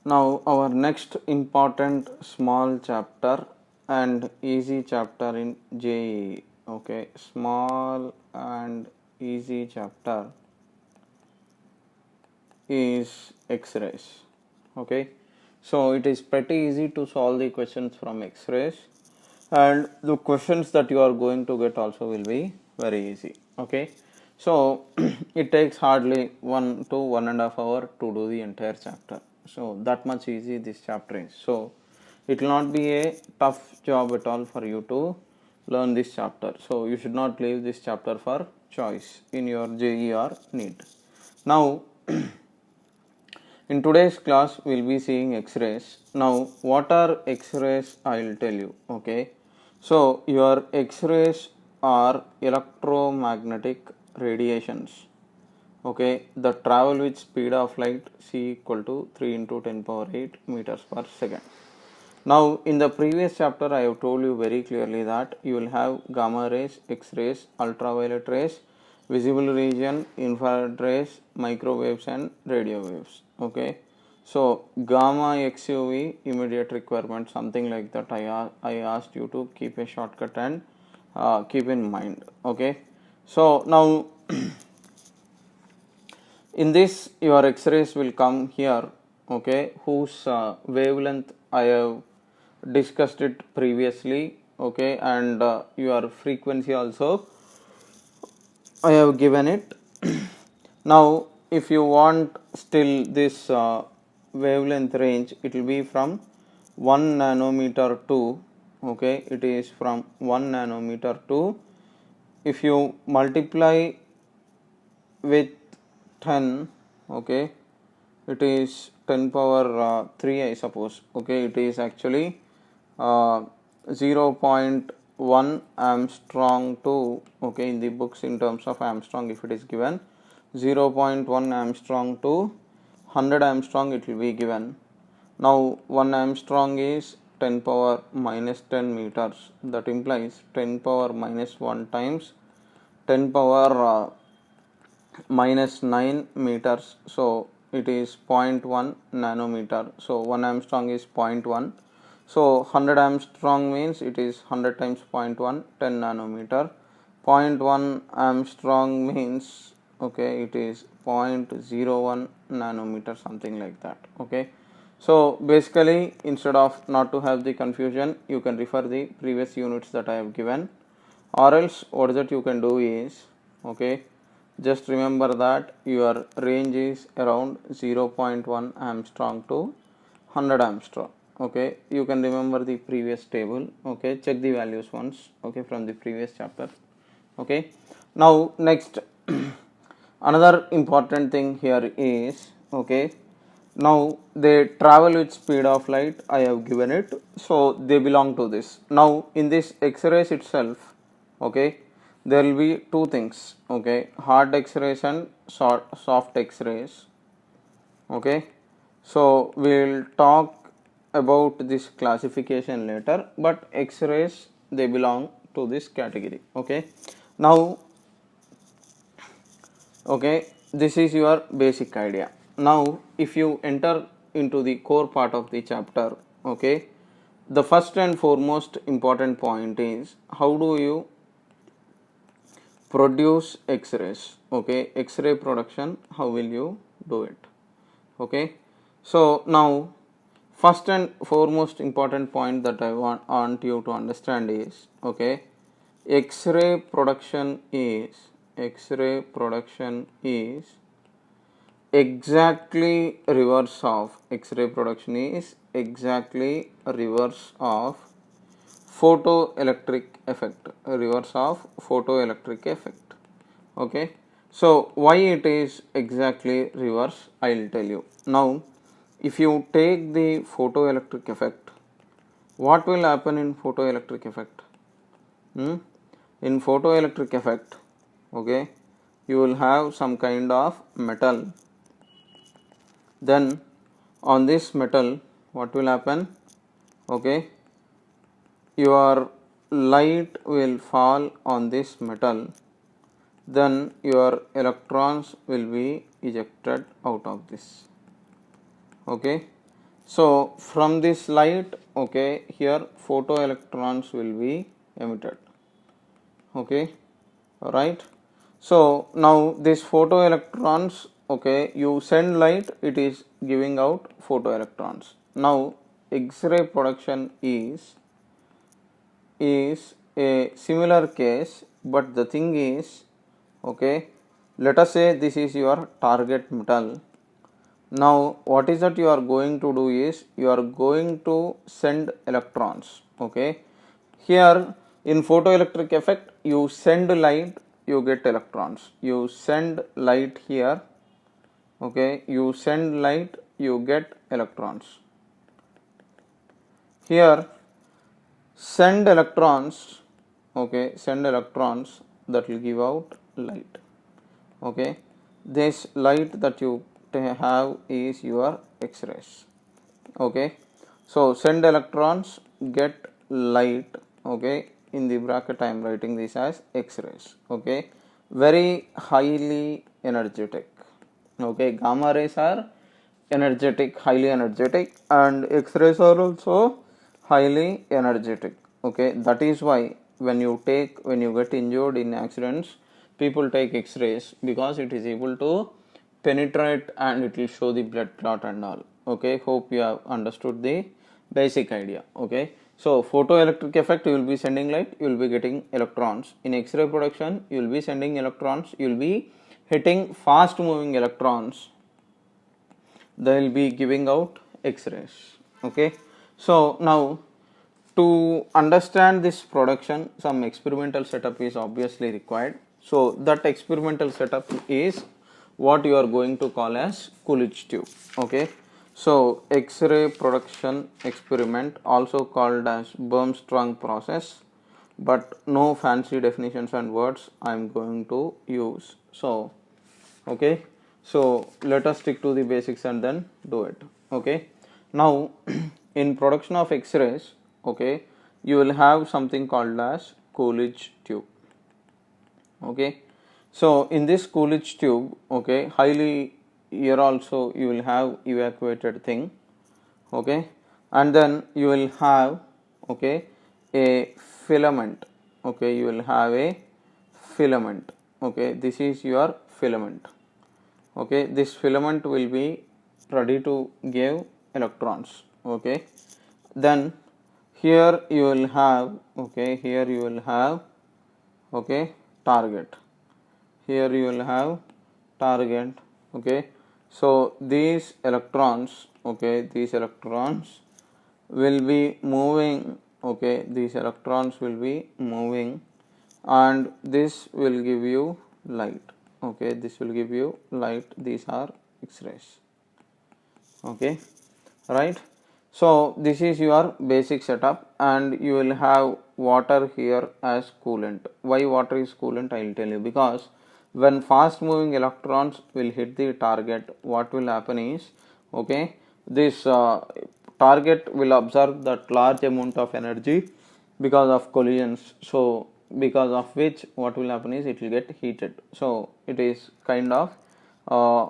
Now our next important small chapter and easy chapter in JEE. Okay, small and easy chapter is X-rays. Okay, so it is pretty easy to solve the questions from X-rays, and the questions that you are going to get also will be very easy. Okay, so it takes hardly 1 to 1.5 hours to do the entire chapter. So that much easy this chapter is. So it will not be a tough job at all for you to learn this chapter. So you should not leave this chapter for choice in your JEE or NEET. Now in today's class we will be seeing X-rays. Now what are X-rays? I will tell you. Okay, so your X-rays are electromagnetic radiations, okay, that travel with speed of light c equal to 3 into 10 power 8 meters per second. Now in the previous chapter I have told you very clearly that you will have gamma rays, X-rays, ultraviolet rays, visible region, infrared rays, microwaves and radio waves. Okay, so gamma XUV immediate requirement, something like that I asked you to keep a shortcut and keep in mind. Okay, so now in this your X-rays will come here, okay, whose wavelength I have discussed it previously, okay, and your frequency also I have given it. Now if you want still this wavelength range, it will be from 1 nanometer to, okay, it is from 1 nanometer to, if you multiply with 10, okay, it is 10 power 3 I suppose. Okay, it is actually 0.1 Armstrong to, okay, in the books in terms of Armstrong if it is given 0.1 Armstrong to 100 Armstrong it will be given. Now 1 Armstrong is 10 power minus 10 meters, that implies 10 power minus 1 times 10 power minus 9 meters, so it is 0.1 nanometer. So 1 Armstrong is 0.1, so 100 Armstrong means it is 100 times 0.1, 10 nanometer. 0.1 Armstrong means, okay, it is 0.01 nanometer, something like that. Okay, so basically instead of not to have the confusion, you can refer the previous units that I have given, or else what that you can do is, okay, just remember that your range is around 0.1 Armstrong to 100 Armstrong. Okay, you can remember the previous table. Okay, check the values once, okay, from the previous chapter. Okay, now next another important thing here is, okay, now they travel with speed of light, I have given it, so they belong to this. Now in this X-rays itself, okay, there will be two things, okay, hard X-rays and soft X-rays. Okay, so we'll talk about this classification later, but X-rays, they belong to this category. Okay, now, okay, this is your basic idea. Now if you enter into the core part of the chapter, okay, the first and foremost important point is how do you produce X-rays. Okay, X-ray production, how will you do it? Okay, so now first and foremost important point that I want you to understand is, okay, X-ray production is exactly reverse of photoelectric effect. Okay, so why it is exactly reverse, I will tell you. Now if you take the photoelectric effect, what will happen in photoelectric effect? In photoelectric effect, okay, you will have some kind of metal. Then on this metal, what will happen? Okay, your light will fall on this metal, then your electrons will be ejected out of this. Okay, So from this light, okay, here photoelectrons will be emitted. Okay, right. So now this photoelectrons, okay, you send light, it is giving out photoelectrons. Now X-ray production is a similar case, but the thing is, okay, let us say this is your target metal. Now what is that you are going to do is you are going to send electrons. Okay, here in photoelectric effect you send light, you get electrons. You send light here, okay, you send light, you get electrons. Here send electrons, okay, send electrons, that will give out light. Okay, this light that you have is your X-rays. Okay, so send electrons, get light. Okay, in the bracket I am writing this as X-rays. Okay, very highly energetic. Okay, gamma rays are energetic, highly energetic, and X-rays are also highly energetic. Okay, that is why when you get injured in accidents, people take X-rays because it is able to penetrate and it will show the blood clot and all. Okay, hope you have understood the basic idea. Okay, so photoelectric effect, you will be sending light, you will be getting electrons. In X-ray production, you will be sending electrons, you will be hitting fast moving electrons, they will be giving out X-rays. Okay, so now to understand this production, some experimental setup is obviously required. So that experimental setup is what you are going to call as Coolidge tube. Okay, so X-ray production experiment, also called as Birnbaum process, but no fancy definitions and words I am going to use. So okay, so let us stick to the basics and then do it. Okay, now in production of X-rays, okay, you will have something called as Coolidge tube. Okay, so in this Coolidge tube, okay, highly, here also you will have evacuated thing. Okay, and then you will have, okay, a filament. Okay, you will have a filament. Okay, this is your filament. Okay, this filament will be ready to give electrons. Okay, then here you will have, okay, here you will have, okay, target, here you will have target. Okay, so these electrons, okay, these electrons will be moving. Okay, these electrons will be moving and this will give you light. Okay, this will give you light, these are X-rays. Okay, right. So this is your basic setup and you will have water here as coolant. Why water is coolant, I will tell you. Because when fast moving electrons will hit the target, what will happen is, okay, this target will absorb that large amount of energy because of collisions. So because of which what will happen is it will get heated. So it is kind of uh,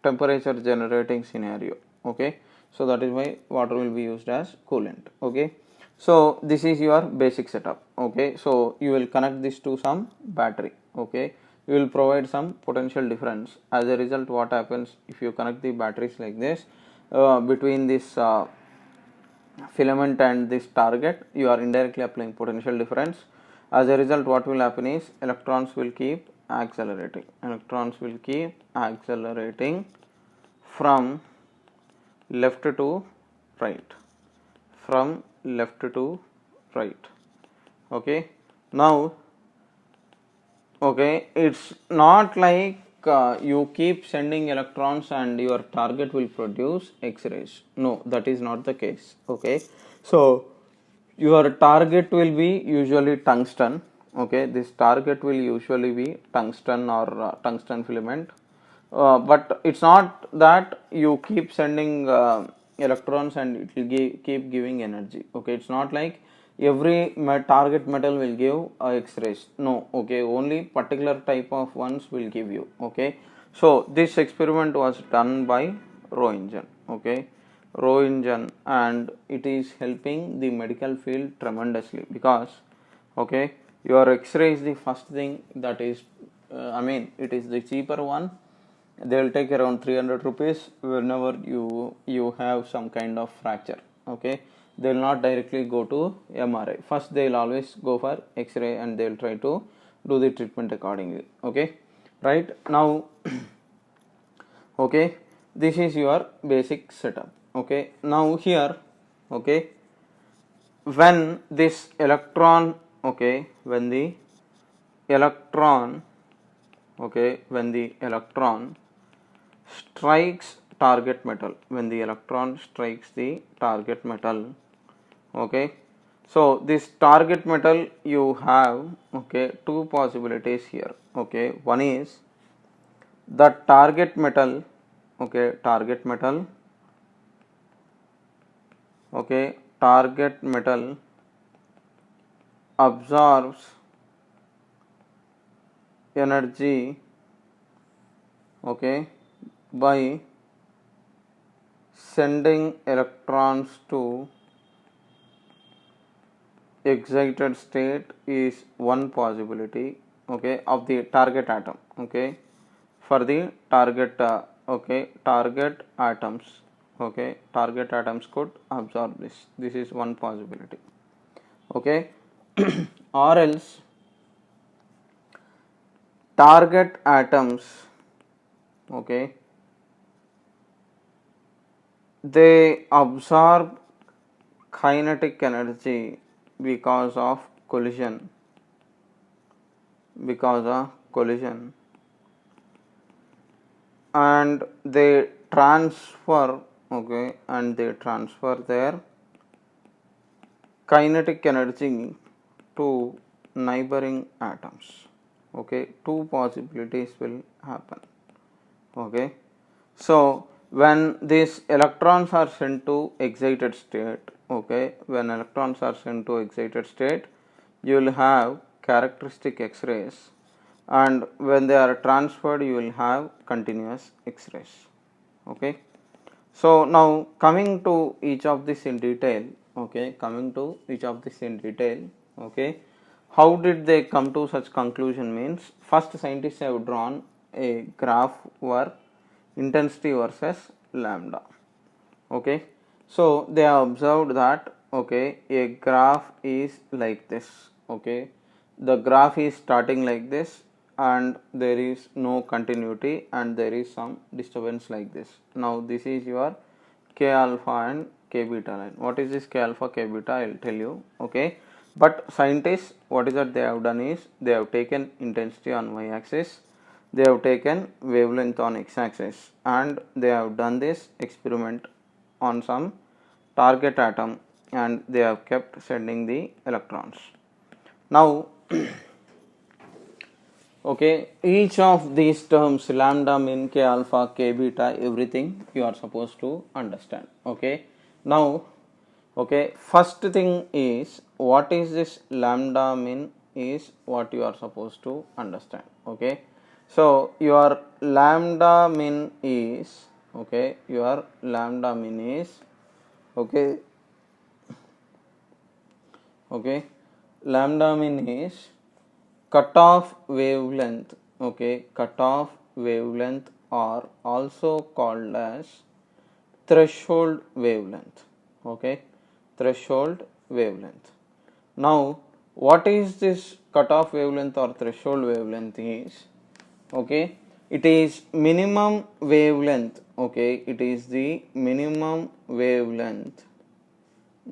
temperature generating scenario. Okay, so that is why water will be used as coolant. Okay, so this is your basic setup. Okay, so you will connect this to some battery. Okay, you will provide some potential difference. As a result, what happens if you connect the batteries like this, between this filament and this target, you are indirectly applying potential difference. As a result, what will happen is electrons will keep accelerating. Electrons will keep accelerating from left to right, from left to right. Okay, now, okay, it's not like you keep sending electrons and your target will produce X-rays. No, that is not the case. Okay, so your target will be usually tungsten. Okay, this target will usually be tungsten or tungsten filament, but it's not that you keep sending electrons and it will keep giving energy. Okay, it's not like every target metal will give X-rays. No, okay, only particular type of ones will give you. Okay, so this experiment was done by Roentgen. Okay, row engine, and it is helping the medical field tremendously because okay, your X-ray is the first thing that is it is the cheaper one. They will take around 300 rupees whenever you have some kind of fracture. Okay, they will not directly go to MRI. First they will always go for X-ray and they will try to do the treatment accordingly. Okay, right now okay, this is your basic setup. Okay, now here okay, when this electron okay, when the electron okay, when the electron strikes target metal, when the electron strikes the target metal, okay, so this target metal you have okay, two possibilities here. Okay, one is the target metal okay, target metal okay, target metal absorbs energy okay, by sending electrons to excited state is one possibility okay, of the target atom. Okay, for the target okay, target atoms okay, target atoms could absorb this. This is one possibility. Okay, or else target atoms okay, they absorb kinetic energy because of collision, and they transfer okay, and they transfer their kinetic energy to neighboring atoms. Okay, two possibilities will happen. Okay, so when these electrons are sent to excited state okay, when electrons are sent to excited state, you will have characteristic X-rays, and when they are transferred you will have continuous X-rays. Okay, so now coming to each of this in detail okay, okay, how did they come to such conclusion means, first scientists have drawn a graph where intensity versus lambda. Okay, so they have observed that okay, a graph is like this. Okay, the graph is starting like this and there is no continuity and there is some disturbance like this. Now this is your k alpha and k beta line. What is this k alpha k beta? I will tell you. Okay, but scientists, what is that they have done is they have taken intensity on y axis, they have taken wavelength on x axis, and they have done this experiment on some target atom and they have kept sending the electrons. Now okay, each of these terms lambda, min, k alpha, k beta, everything you are supposed to understand. Okay, now okay, first thing is what is this lambda min is what you are supposed to understand. Okay, so your lambda min is okay, your lambda min is okay, okay, lambda min is cutoff wavelength. Okay, cutoff wavelength are also called as threshold wavelength. Okay, threshold wavelength. Now what is this cutoff wavelength or threshold wavelength is okay, it is minimum wavelength. Okay, it is the minimum wavelength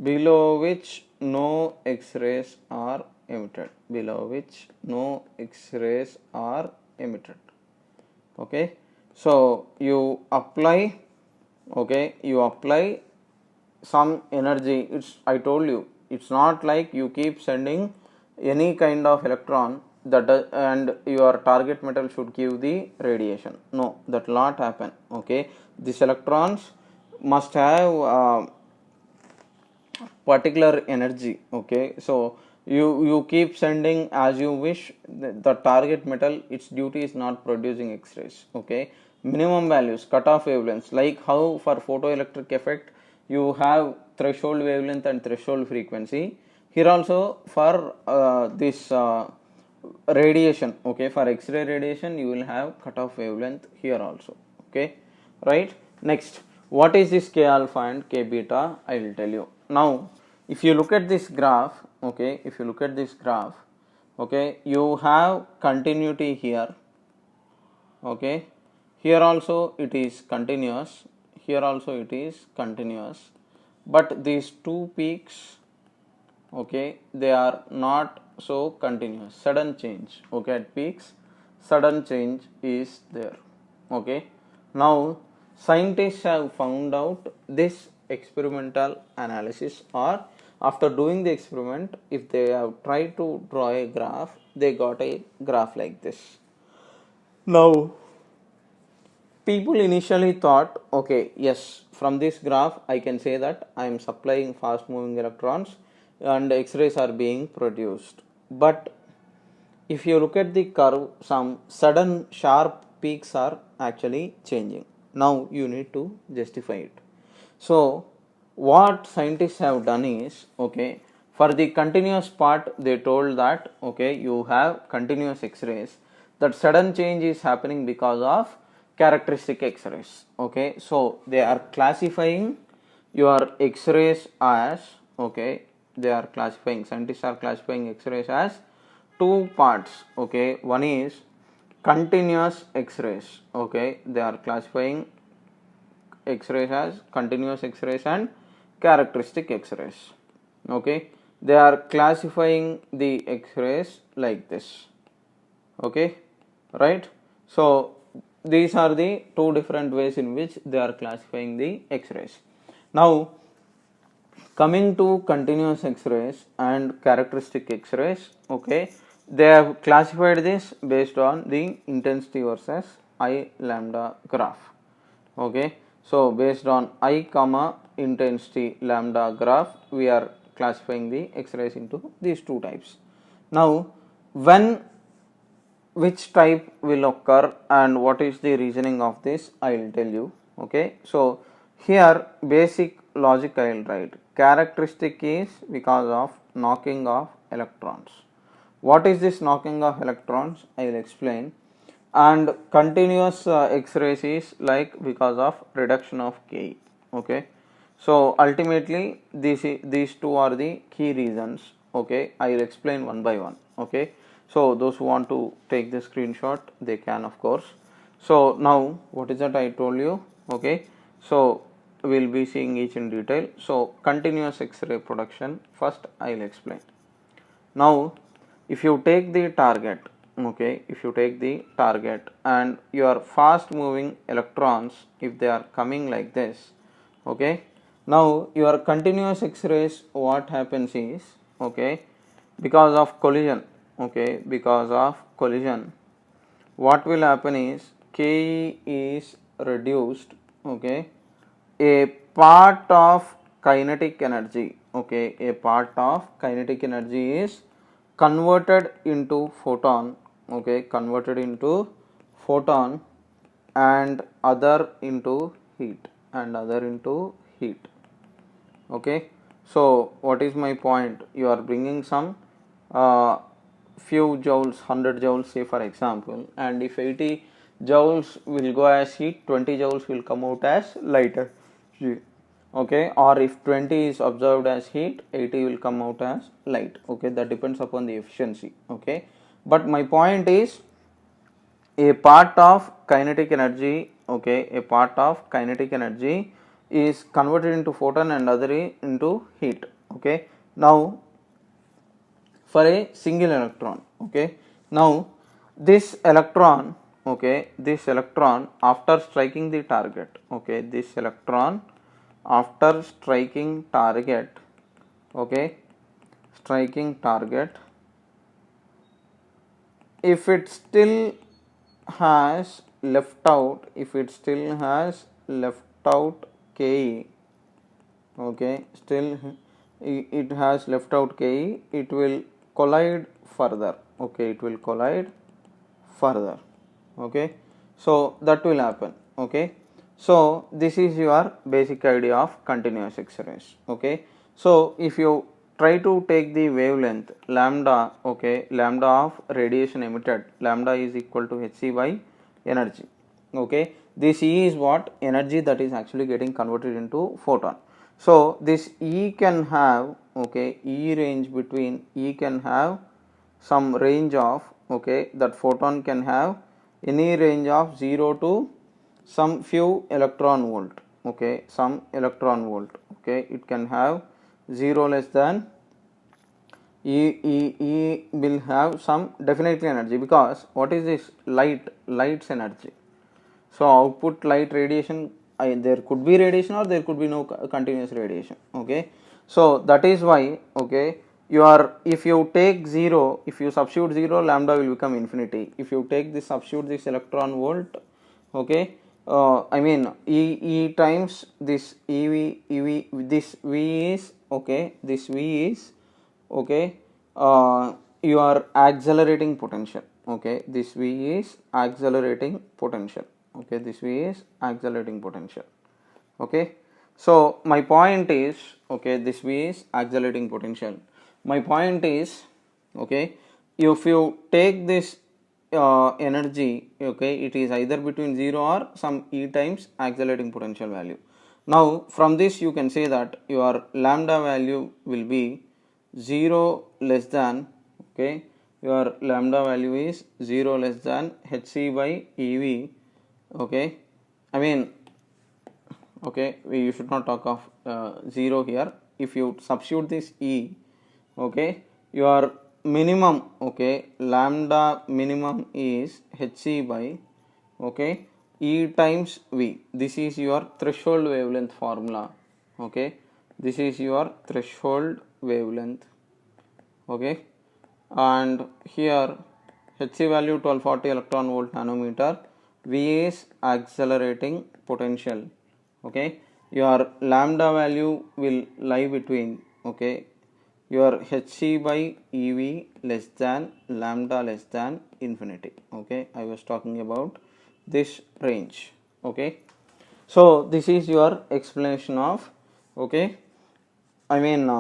below which no X-rays are emitted, below which no X-rays are emitted. Okay, so you apply okay, you apply some energy. It's, I told you, it's not like you keep sending any kind of electron that and your target metal should give the radiation. No, that will not happen. Okay, these electrons must have particular energy. Okay, so you keep sending as you wish. The target metal, its duty is not producing X-rays. Okay, minimum values, cutoff wavelengths, like how for photoelectric effect you have threshold wavelength and threshold frequency. Here also for this radiation, okay, for X-ray radiation you will have cutoff wavelength here also, okay, right. Next, what is this K alpha and K beta? I will tell you. Now if you look at this graph, okay, if you look at this graph, okay, you have continuity here, okay, here also it is continuous, here also it is continuous, but these two peaks, okay, they are not so continuous, sudden change, okay, at peaks sudden change is there, okay. Now scientists have found out this experimental analysis, or after doing the experiment, if they have tried to draw a graph, they got a graph like this. Now people initially thought, okay, yes, from this graph I can say that I am supplying fast moving electrons and X-rays are being produced. But if you look at the curve, some sudden sharp peaks are actually changing. Now you need to justify it. So what scientists have done is, okay, for the continuous part they told that, okay, you have continuous X-rays, that sudden change is happening because of characteristic X-rays, okay. So they are classifying your X-rays as, okay, they are classifying, scientists are classifying X-rays as two parts, okay. One is continuous X-rays, okay, they are classifying X-rays as continuous X-rays and characteristic X-rays, okay. They are classifying the X-rays like this, okay, right. So these are the two different ways in which they are classifying the X-rays. Now coming to continuous X-rays and characteristic X-rays, okay, they have classified this based on the intensity versus I lambda graph, okay. So based on I comma intensity lambda graph, we are classifying the X-rays into these two types. Now when which type will occur and what is the reasoning of this, I will tell you, okay. So here basic logic I will write. Characteristic is because of knocking of electrons. What is this knocking of electrons? I will explain. And continuous X-rays is like because of reduction of K, okay. So ultimately these two are the key reasons, okay. I will explain one by one, okay. So those who want to take the screenshot, they can, of course. So now what is that I told you, okay. So we will be seeing each in detail. So continuous X-ray production, first I will explain. Now if you take the target, okay, if you take the target and your fast moving electrons, if they are coming like this, okay, now your continuous X-rays, what happens is, okay, because of collision, okay, because of collision, what will happen is Ke is reduced, okay, a part of kinetic energy, okay, a part of kinetic energy is converted into photon, okay, converted into photon and other into heat, and other into heat, okay. So what is my point? You are bringing some few joules, 100 joules say for example, and if 80 joules will go as heat, 20 joules will come out as lighter, okay, or if 20 is observed as heat, 80 will come out as light, okay. That depends upon the efficiency, okay. But my point is a part of kinetic energy, okay, a part of kinetic energy is converted into photon and other into heat, okay. Now for a single electron, okay, now this electron, okay, this electron after striking the target, okay, this electron after striking target, okay, striking target, if it still has left out, if it still has left out Ke, okay, still it has left out Ke, it will collide further, okay, it will collide further, okay. So that will happen, okay. So this is your basic idea of continuous X-rays. Okay, so if you try to take the wavelength lambda, okay, lambda of radiation emitted, lambda is equal to hc by energy. Okay, this E is what energy that is actually getting converted into photon. So this E can have, okay, E range between, E can have some range of, okay, that photon can have any range of 0 to some few electron volt, okay, some electron volt, okay, it can have 0 less than E will have some definitely energy, because what is this light's energy. So output light radiation, there could be radiation or there could be no continuous radiation. Okay, so that is why, okay, you are, if you take 0, if you substitute 0, lambda will become infinity. If you take this, substitute this electron volt, okay, I mean E times this EV, this V is, okay, this V is, okay, your accelerating potential. Okay, this V is accelerating potential. Okay, this V is accelerating potential. Okay, so my point is, okay, this V is accelerating potential. My point is, okay, if you take this energy, okay, it is either between 0 or some E times accelerating potential value. Now from this you can say that your lambda value will be 0 less than, okay, your lambda value is 0 less than hc by ev. Okay, I mean, okay, you should not talk of 0 here. If you substitute this E, okay, your minimum, okay, lambda minimum is hc by, okay, E times V. This is your threshold wavelength formula. Okay, this is your threshold wavelength. Okay, and here hc value 1240 electron volt nanometer, V is accelerating potential. Okay, your lambda value will lie between, okay, your hc by ev less than lambda less than infinity. Okay, I was talking about this range. Okay, so this is your explanation of, okay, I mean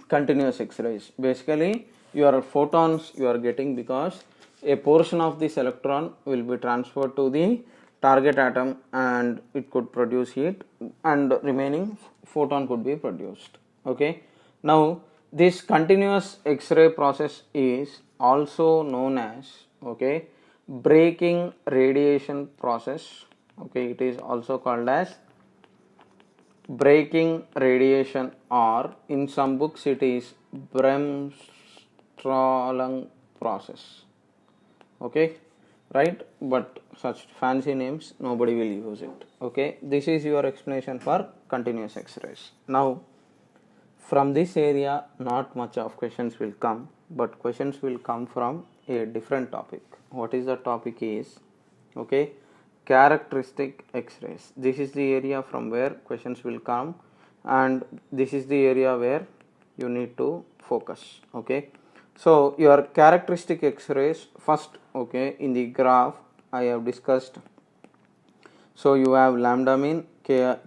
continuous X-rays. Basically your photons you are getting because a portion of this electron will be transferred to the target atom and it could produce heat, and remaining photon could be produced. Okay, now this continuous X-ray process is also known as, okay, breaking radiation process. Okay, it is also called as breaking radiation, or in some books it is Bremsstrahlung process. Okay, right, but such fancy names nobody will use it. Okay, this is your explanation for continuous X-rays. Now from this area not much of questions will come, but questions will come from a different topic. What is the topic is, okay, characteristic X-rays. This is the area from where questions will come, and this is the area where you need to focus. Okay, so your characteristic X-rays first, okay, in the graph I have discussed. So you have lambda mean, k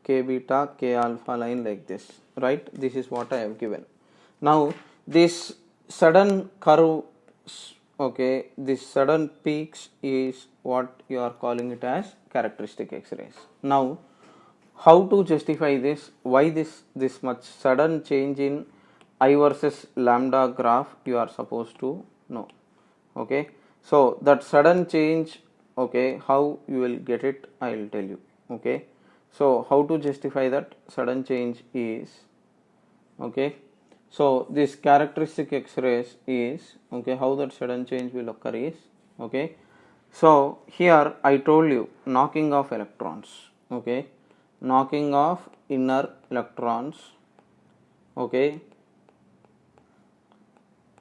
beta, k alpha line like this, right? This is what I have given. Now this sudden curve, okay, this sudden peaks is what you are calling it as characteristic X-rays. Now how to justify this? Why this much sudden change in I versus lambda graph you are supposed to know. Okay, so that sudden change, okay, how you will get it, I will tell you. Okay, so how to justify that sudden change is, okay, so this characteristic X-rays is, okay, how that sudden change will occur is, okay, so here I told you knocking off electrons. Okay, knocking off inner electrons. Okay,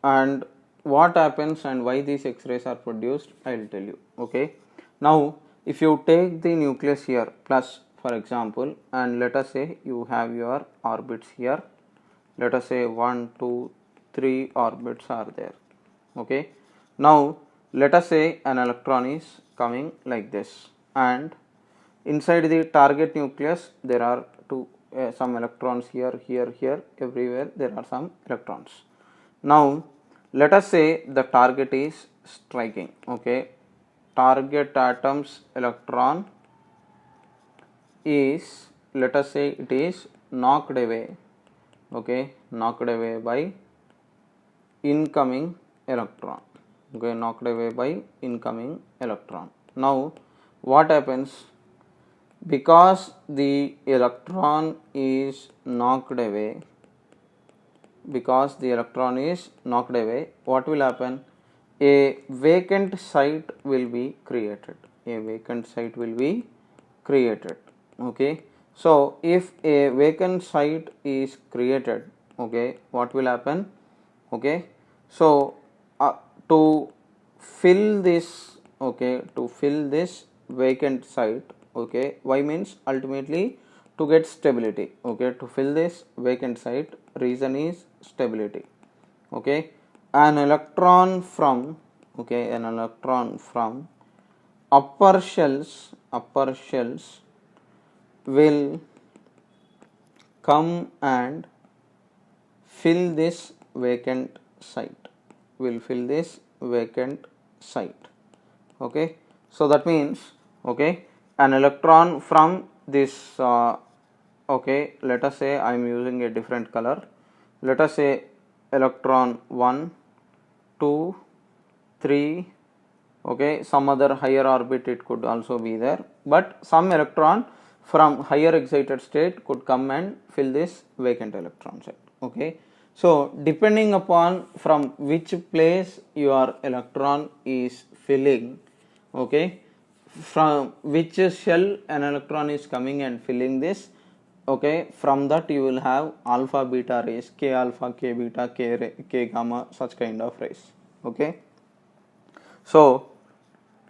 and what happens and why these X-rays are produced, I will tell you. Okay, now if you take the nucleus here plus, for example, and let us say you have your orbits here, let us say 1 2 3 orbits are there. Okay, now let us say an electron is coming like this. and inside the target nucleus there are some electrons here, everywhere there are some electrons. Now let us say the target is striking. Okay, target atom's electron is, let us say it is knocked away. Okay, knocked away by incoming electron. Okay, knocked away by incoming electron. Now what happens? Because the electron is knocked away, what will happen? A vacant site will be created. Okay, so if a vacant site is created, okay, what will happen? Okay, so to fill this vacant site, okay, why means ultimately to get stability. Okay, to fill this vacant site, reason is stability. Okay, an electron from upper shells will come and fill this vacant site. Okay, so that means, okay, an electron from this okay, let us say I am using a different color. Let us say electron 1, 2, 3, okay, some other higher orbit it could also be there, but some electron from higher excited state could come and fill this vacant electron site. Okay, so depending upon from which place your electron is filling, okay, from which shell an electron is coming and filling this, okay, from that you will have alpha beta rays, k alpha, k beta, k gamma, such kind of rays. Okay, so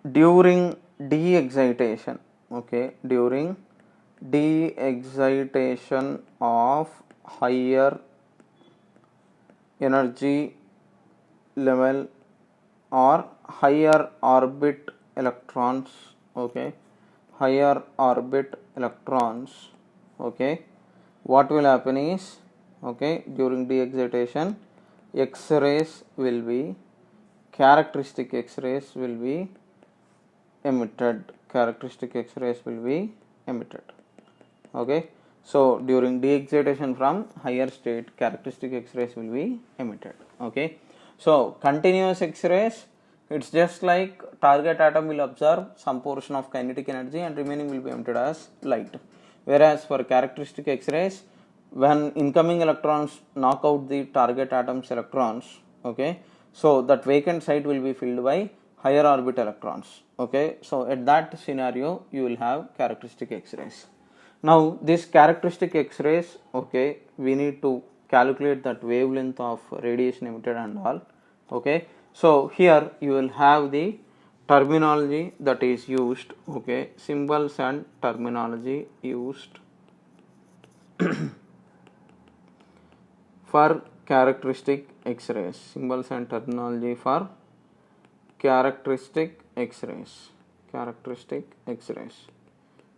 during de-excitation, okay, during de-excitation of higher energy level or higher orbit electrons, okay, okay, what will happen is, okay, during de-excitation, X-rays will be, characteristic X-rays will be emitted. Okay, so during de-excitation from higher state, characteristic X-rays will be emitted. Okay, so continuous X-rays, it's just like target atom will absorb some portion of kinetic energy and remaining will be emitted as light. Whereas for characteristic X-rays, when incoming electrons knock out the target atom's electrons, okay, so that vacant site will be filled by higher orbit electrons. Okay, so at that scenario you will have characteristic X-rays. Now this characteristic X-rays, okay, we need to calculate that wavelength of radiation emitted and all. Okay, so here you will have the terminology that is used, okay, symbols and terminology used for characteristic X-rays, characteristic X-rays.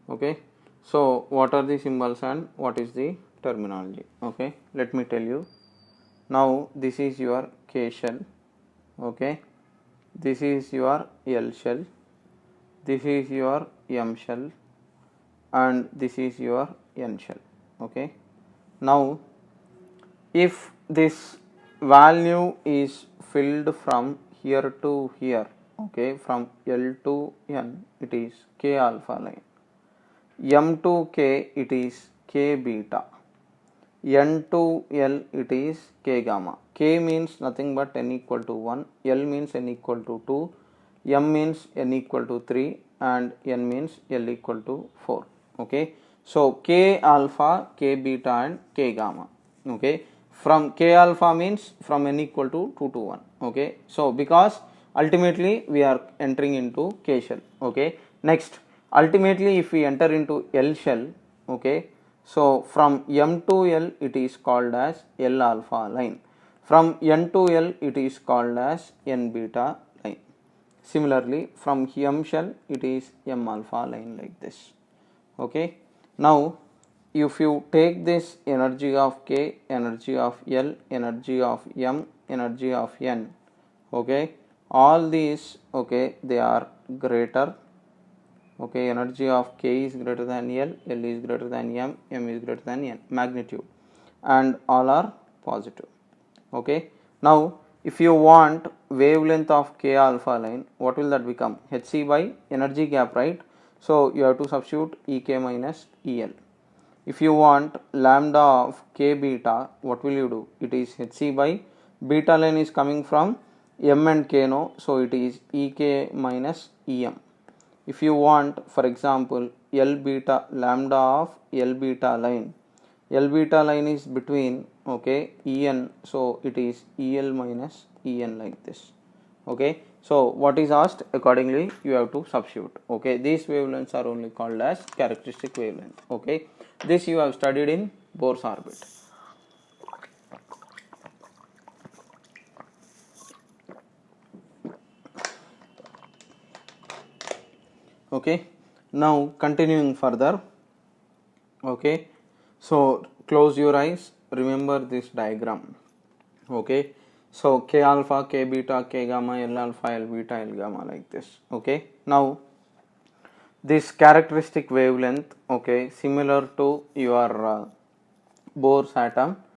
Okay, so what are the symbols and what is the terminology? Okay, let me tell you. Now this is your K shell, okay, this is your L shell, this is your M shell, and this is your N shell. Okay, now if this value is filled from here to here, okay, from L to N it is K alpha line, M to K it is K beta, N to L it is K gamma. K means nothing but n equal to 1, L means n equal to 2, M means n equal to 3, and N means L equal to 4. Okay, so K alpha, K beta, and K gamma. Okay, from K alpha means from n equal to 2 to 1. Okay, so because ultimately we are entering into K shell. Okay, next, ultimately if we enter into L shell, okay, so from M to L it is called as L alpha line, from N to L it is called as N beta line. Similarly, from M shell it is M alpha line like this. Okay. Now, if you take this energy of K, energy of L, energy of M, energy of N, okay, all these, okay, they are greater. Okay, energy of K is greater than L, L is greater than M, M is greater than N, magnitude, and all are positive. Okay. Now, if you want wavelength of K alpha line, what will that become? Hc by energy gap, right? So you have to substitute Ek minus El. If you want lambda of K beta, what will you do? It is Hc by beta line is coming from M and K, no, so it is Ek minus Em. If you want, for example, L beta, lambda of L beta line, L beta line is between, okay, En, so it is El minus En like this. Okay, so what is asked, accordingly you have to substitute. Okay, these wavelengths are only called as characteristic wavelength. Okay, this you have studied in Bohr's orbit. Okay, now continuing further. Okay, so close your eyes, remember this diagram. Okay, so K alpha, K beta, K gamma, L alpha, L beta, L gamma like this. Okay, now this characteristic wavelength, okay, similar to your Bohr's atom,